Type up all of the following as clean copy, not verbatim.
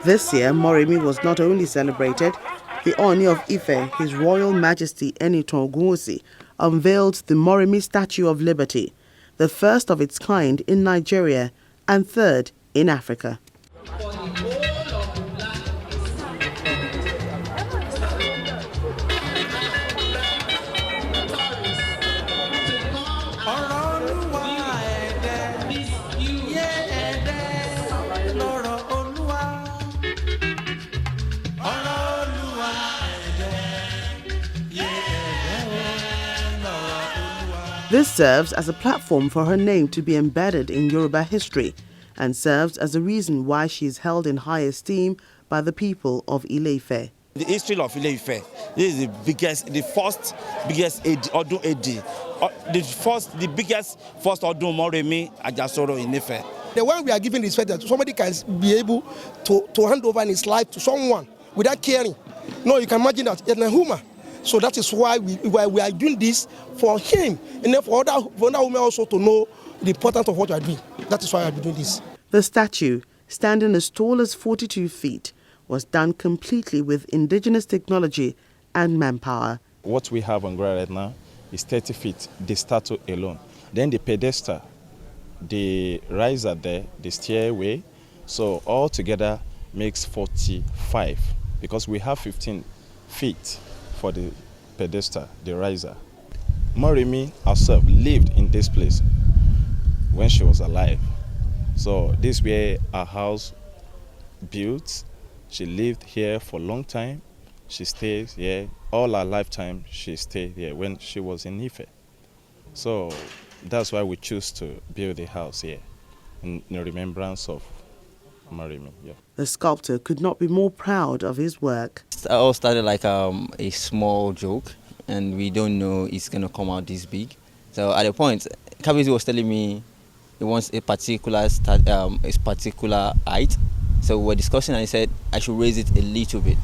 This year, Moremi was not only celebrated, the Oni of Ife, His Royal Majesty Enitan Ogunwusi, unveiled the Moremi Statue of Liberty, the first of its kind in Nigeria and third in Africa. This serves as a platform for her name to be embedded in Yoruba history and serves as a reason why she is held in high esteem by the people of Ile-Ife. The history of Ile-Ife, this is the first biggest Odun AD, the biggest first Odun Moremi Ajasoro in Ife. The one we are giving respect that somebody can be able to hand over his life to someone without caring. No, you can imagine that. So that is why we are doing this for him, and then for other women also to know the importance of what we are doing. That is why I am doing this. The statue, standing as tall as 42 feet, was done completely with indigenous technology and manpower. What we have on ground right now is 30 feet, the statue alone. Then the pedestal, the riser there, the stairway, so all together makes 45, because we have 15 feet for the pedestal, the riser. Moremi herself lived in this place when she was alive. So this way her house built. She lived here for a long time. She stayed here all her lifetime. She stayed here when she was in Ife. So that's why we choose to build a house here in remembrance of Moremi. Yeah. The sculptor could not be more proud of his work. It all started like a small joke, and we don't know it's going to come out this big. So at a point, Kabezi was telling me he wants a particular height. So we were discussing, and he said I should raise it a little bit.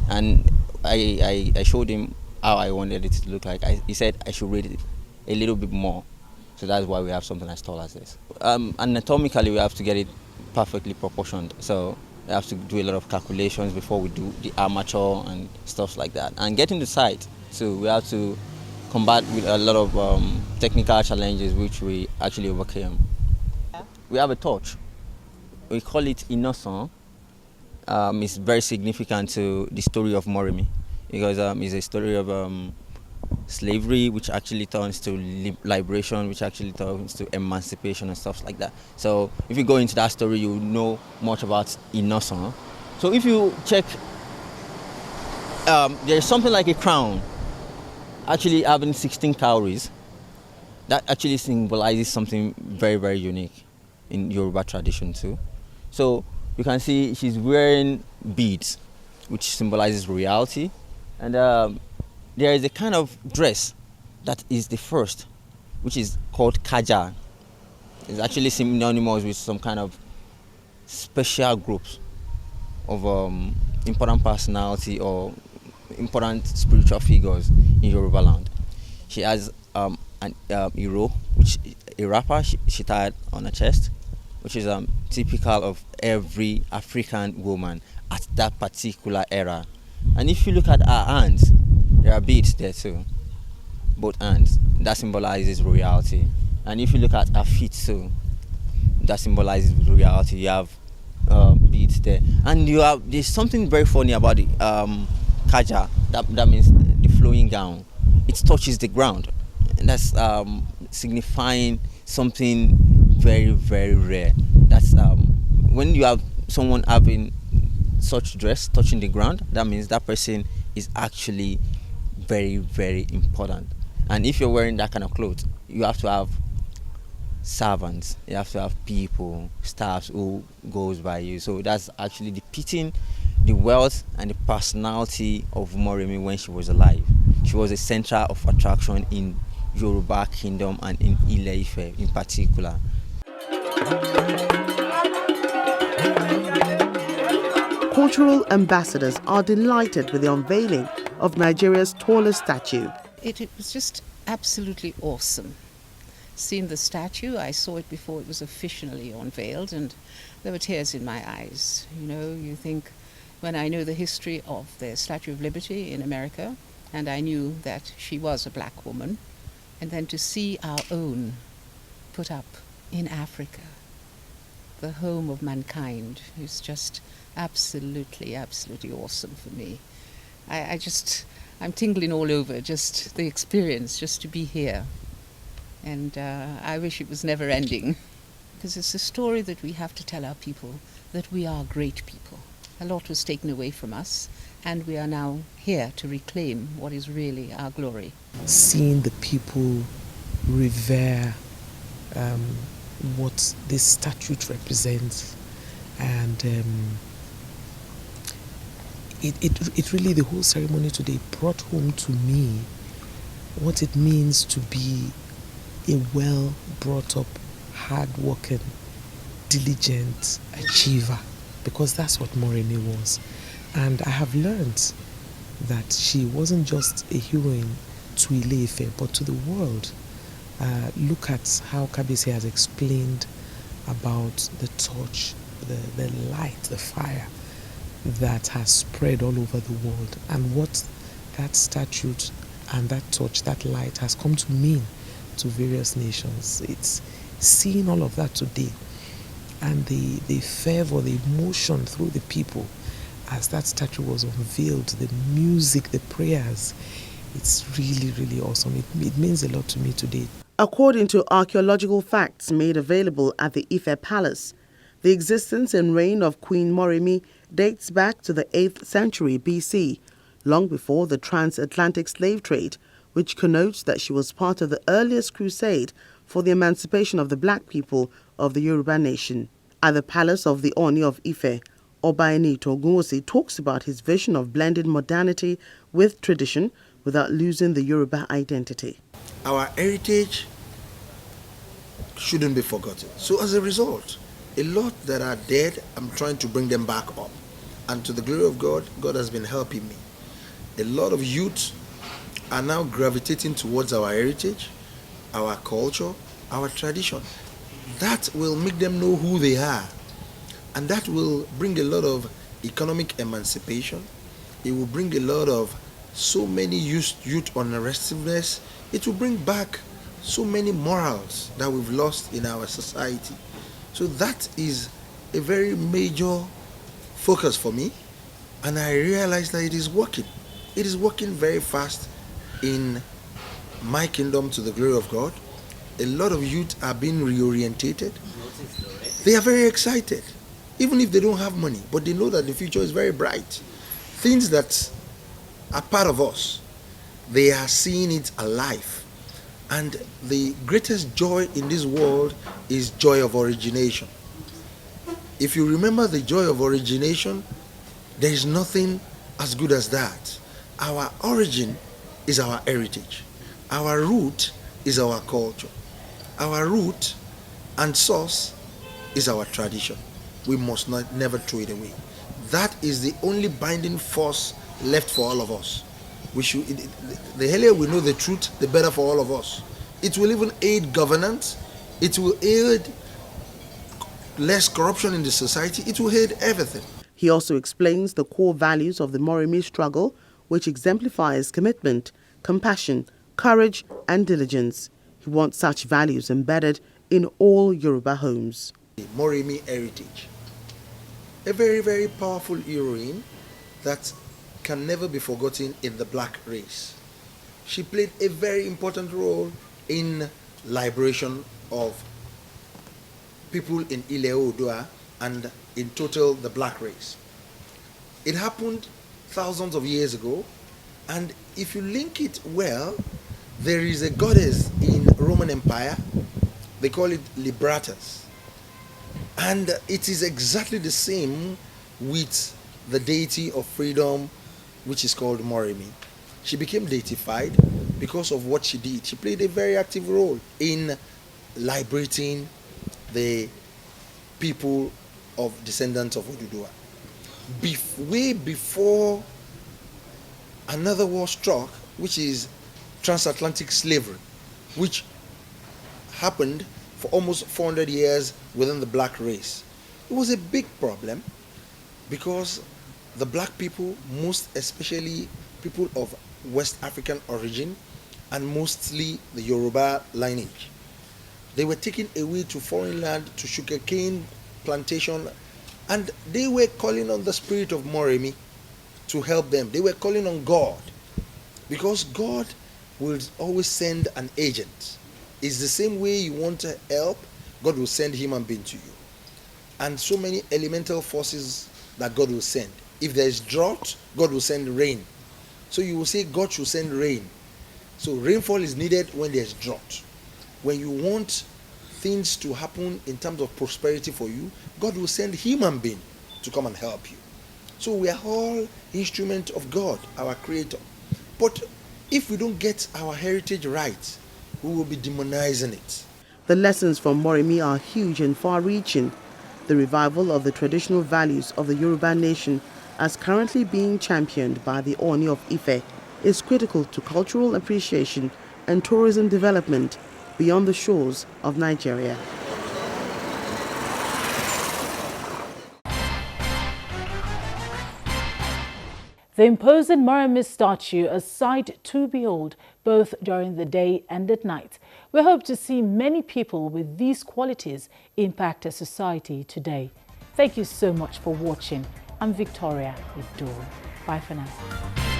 And I showed him how I wanted it to look like. He said I should raise it a little bit more. So that's why we have something as tall as this. Anatomically, we have to get it perfectly proportioned. So we have to do a lot of calculations before we do the armature and stuff like that. And getting the site, so we have to combat with a lot of technical challenges which we actually overcame. We have a torch. We call it Innocent. It's very significant to the story of Moremi because it's a story of slavery, which actually turns to liberation, which actually turns to emancipation and stuff like that. So if you go into that story, you know much about Innocent. So if you check, there's something like a crown, actually having 16 cowries. That actually symbolizes something very, very unique in Yoruba tradition too. So you can see she's wearing beads, which symbolizes royalty. And there is a kind of dress that is the first, which is called kaja. It's actually synonymous with some kind of special groups of important personality or important spiritual figures in Yoruba land. She has an hero, which a wrapper she tied on her chest, which is typical of every African woman at that particular era. And if you look at her hands, there are beads there too, both hands. That symbolizes royalty. And if you look at her feet too, that symbolizes royalty. You have beads there, and there's something very funny about the kaja. That means the flowing gown. It touches the ground, and that's signifying something very, very rare. That's when you have someone having such dress touching the ground, that means that person is actually very, very important. And if you're wearing that kind of clothes, you have to have servants, you have to have people, staffs who goes by you. So that's actually depicting the wealth and the personality of Moremi when she was alive. She was a center of attraction in Yoruba Kingdom and in Ile-Ife in particular. Cultural ambassadors are delighted with the unveiling of Nigeria's tallest statue. It was just absolutely awesome. Seeing the statue, I saw it before it was officially unveiled, and there were tears in my eyes. You know, you think, when I know the history of the Statue of Liberty in America, and I knew that she was a black woman, and then to see our own put up in Africa, the home of mankind, is just absolutely, absolutely awesome for me. I'm tingling all over, just the experience, just to be here. And I wish it was never ending, because it's a story that we have to tell our people, that we are great people. A lot was taken away from us, and we are now here to reclaim what is really our glory. Seeing the people revere what this statute represents, and it really, the whole ceremony today brought home to me what it means to be a well brought up, hard-working, diligent achiever, because that's what Moremi was. And I have learned that she wasn't just a heroine to Ile-Ife, but to the world. Look at how Kabisi has explained about the torch, the light, the fire that has spread all over the world, and what that statute and that torch, that light, has come to mean to various nations. It's seeing all of that today, and the fervor, the emotion through the people as that statue was unveiled, the music, the prayers. It's really, really awesome. It means a lot to me today. According to archaeological facts made available at the Ife Palace, the existence and reign of Queen Moremi dates back to the 8th century BC, long before the transatlantic slave trade, which connotes that she was part of the earliest crusade for the emancipation of the black people of the Yoruba nation. At the palace of the Oni of Ife, Oba Ogunwusi talks about his vision of blending modernity with tradition without losing the Yoruba identity. Our heritage shouldn't be forgotten. So as a result, a lot that are dead, I'm trying to bring them back up. And to the glory of God, God has been helping me. A lot of youth are now gravitating towards our heritage, our culture, our tradition. That will make them know who they are. And that will bring a lot of economic emancipation. It will bring a lot of so many youth unrestiveness. It will bring back so many morals that we've lost in our society. So that is a very major focus for me, and I realize that it is working. It is working very fast in my kingdom, to the glory of God. A lot of youth are being reorientated. They are very excited, even if they don't have money, but they know that the future is very bright. Things that are part of us, they are seeing it alive. And the greatest joy in this world is joy of origination. If you remember the joy of origination, there is nothing as good as that. Our origin is our heritage. Our root is our culture. Our root and source is our tradition. We must never throw it away. That is the only binding force left for all of us. The earlier we know the truth, the better for all of us. It will even aid governance. It will aid less corruption in the society. It will aid everything. He also explains the core values of the Moremi struggle, which exemplifies commitment, compassion, courage, and diligence. He wants such values embedded in all Yoruba homes. Moremi heritage. A very, very powerful heroine that can never be forgotten in the black race. She played a very important role in liberation of people in Ile-Oòduà and in total the black race. It happened thousands of years ago, and if you link it well, there is a goddess in Roman Empire. They call it Liberatus, and it is exactly the same with the deity of freedom, which is called Moremi. She became deified because of what she did. She played a very active role in liberating the people of descendants of Oduduwa. Way before another war struck, which is transatlantic slavery, which happened for almost 400 years within the black race. It was a big problem because the black people, most especially people of West African origin and mostly the Yoruba lineage, they were taken away to foreign land, to sugarcane plantation, and they were calling on the spirit of Moremi to help them. They were calling on God, because God will always send an agent. It's the same way you want to help, God will send human being to you. And so many elemental forces that God will send. If there is drought, God will send rain. So you will say God should send rain. So rainfall is needed when there's drought. When you want things to happen in terms of prosperity for you, God will send human being to come and help you. So we are all instruments of God, our creator. But if we don't get our heritage right, we will be demonizing it. The lessons from Moremi are huge and far-reaching. The revival of the traditional values of the Yoruba nation, as currently being championed by the Oni of Ife, is critical to cultural appreciation and tourism development beyond the shores of Nigeria. The imposing Moremi statue, a sight to behold both during the day and at night. We hope to see many people with these qualities impact our society today. Thank you so much for watching. I'm Victoria Idol. Bye for now.